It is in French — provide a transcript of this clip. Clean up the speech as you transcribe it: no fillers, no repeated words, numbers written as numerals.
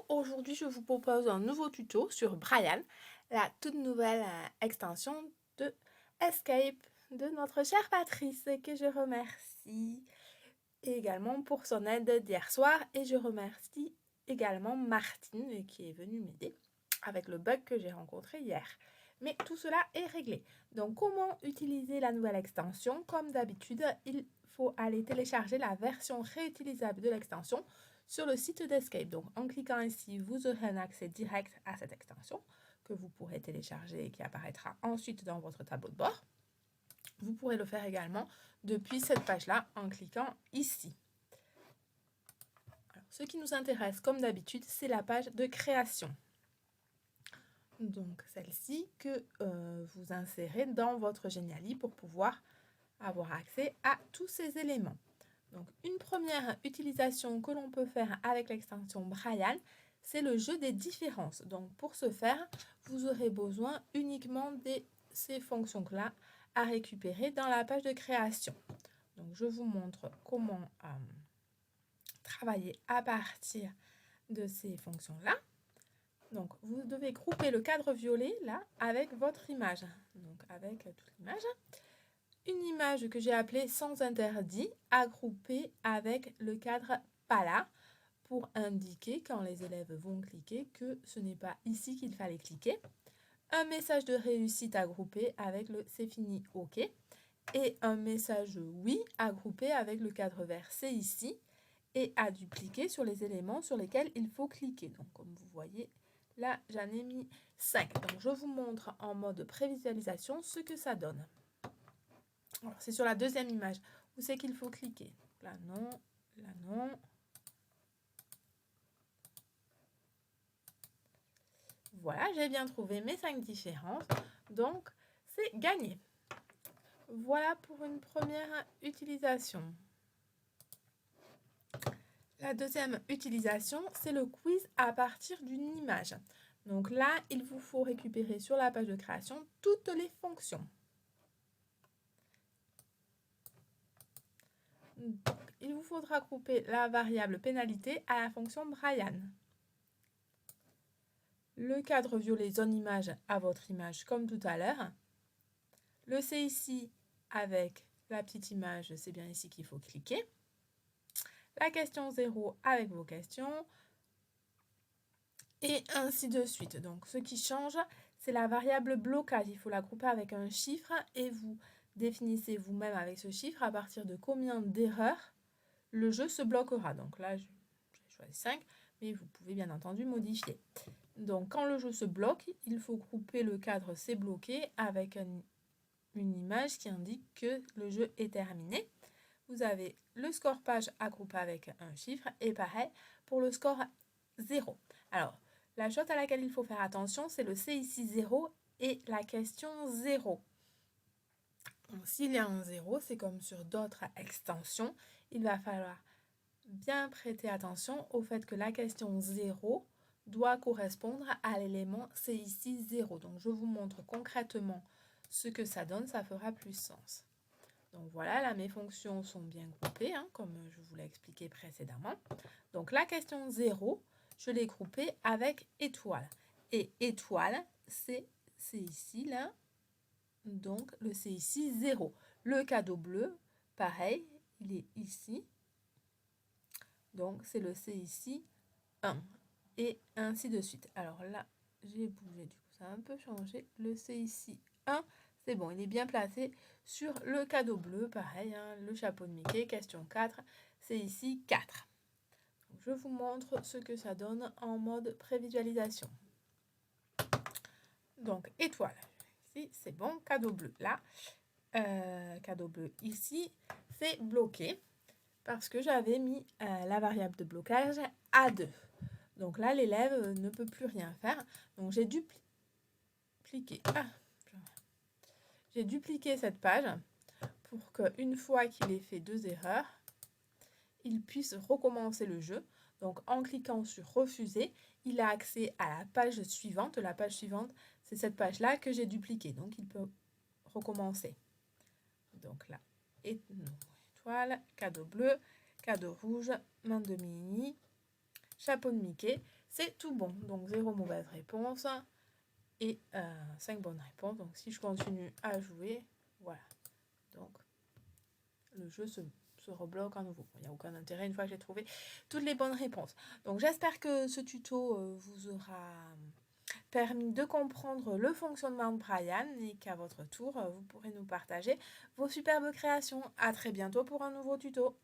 aujourd'hui je vous propose un nouveau tuto sur Brian, la toute nouvelle extension de Escape de notre chère Patrice que je remercie également pour son aide d'hier soir et je remercie également Martine qui est venue m'aider avec le bug que j'ai rencontré hier. Mais tout cela est réglé. Donc comment utiliser la nouvelle extension? Comme d'habitude, il faut aller télécharger la version réutilisable de l'extension sur le site d'Escape. Donc en cliquant ici, vous aurez un accès direct à cette extension que vous pourrez télécharger et qui apparaîtra ensuite dans votre tableau de bord. Vous pourrez le faire également depuis cette page-là en cliquant ici. Alors, ce qui nous intéresse comme d'habitude, c'est la page de création. Donc celle-ci que vous insérez dans votre Geniali pour pouvoir avoir accès à tous ces éléments. Donc une première utilisation que l'on peut faire avec l'extension Brian, c'est le jeu des différences. Donc pour ce faire, vous aurez besoin uniquement de ces fonctions-là à récupérer dans la page de création. Donc je vous montre comment travailler à partir de ces fonctions-là. Donc, vous devez grouper le cadre violet, là, avec votre image. Donc, avec toute l'image. Une image que j'ai appelée sans interdit, à grouper avec le cadre pas là, pour indiquer, quand les élèves vont cliquer, que ce n'est pas ici qu'il fallait cliquer. Un message de réussite à grouper avec le c'est fini, OK. Et un message oui à grouper avec le cadre vert, c'est ici. Et à dupliquer sur les éléments sur lesquels il faut cliquer. Donc, comme vous voyez, là, j'en ai mis 5. Donc, je vous montre en mode prévisualisation ce que ça donne. C'est sur la deuxième image où c'est qu'il faut cliquer. Là, non. Là, non. Voilà, j'ai bien trouvé mes 5 différences. Donc, c'est gagné. Voilà pour une première utilisation. La deuxième utilisation, c'est le quiz à partir d'une image. Donc là, il vous faut récupérer sur la page de création toutes les fonctions. Donc, il vous faudra grouper la variable pénalité à la fonction Brian. Le cadre violet zone image à votre image comme tout à l'heure. Le c'est ici avec la petite image, c'est bien ici qu'il faut cliquer. La question 0 avec vos questions. Et ainsi de suite. Donc, ce qui change, c'est la variable blocage. Il faut la grouper avec un chiffre et vous définissez vous-même avec ce chiffre à partir de combien d'erreurs le jeu se bloquera. Donc là, j'ai choisi 5, mais vous pouvez bien entendu modifier. Donc, quand le jeu se bloque, il faut grouper le cadre c'est bloqué avec une image qui indique que le jeu est terminé. Vous avez le score page à grouper avec un chiffre et pareil pour le score 0. Alors, la chose à laquelle il faut faire attention, c'est le c'est ici 0 et la question 0. S'il y a un 0, c'est comme sur d'autres extensions, il va falloir bien prêter attention au fait que la question 0 doit correspondre à l'élément c'est ici 0. Donc, je vous montre concrètement ce que ça donne, ça fera plus sens. Donc voilà, là mes fonctions sont bien groupées, comme je vous l'ai expliqué précédemment. Donc la question 0, je l'ai groupée avec étoile. Et étoile, c'est ici, là. Donc le c'est ici 0. Le cadeau bleu, pareil, il est ici. Donc c'est le c'est ici 1. Et ainsi de suite. Alors là, j'ai bougé, du coup ça a un peu changé. Le c'est ici 1. C'est bon, il est bien placé sur le cadeau bleu, pareil, le chapeau de Mickey, question 4, c'est ici 4. Donc, je vous montre ce que ça donne en mode prévisualisation. Donc, étoile, ici, c'est bon, cadeau bleu, là, cadeau bleu, ici, c'est bloqué, parce que j'avais mis la variable de blocage à 2. Donc là, l'élève ne peut plus rien faire, donc j'ai dupliqué. J'ai dupliqué cette page pour qu'une fois qu'il ait fait 2 erreurs, il puisse recommencer le jeu. Donc en cliquant sur refuser, il a accès à la page suivante. La page suivante, c'est cette page-là que j'ai dupliquée. Donc il peut recommencer. Donc là, étoile, cadeau bleu, cadeau rouge, main de Minnie, chapeau de Mickey. c'est tout bon. Donc 0 mauvaise réponse et 5 bonnes réponses. Donc si je continue à jouer, voilà. Donc le jeu se rebloque à nouveau. Il n'y a aucun intérêt une fois que j'ai trouvé toutes les bonnes réponses. Donc j'espère que ce tuto vous aura permis de comprendre le fonctionnement de Brian et qu'à votre tour, vous pourrez nous partager vos superbes créations. À très bientôt pour un nouveau tuto.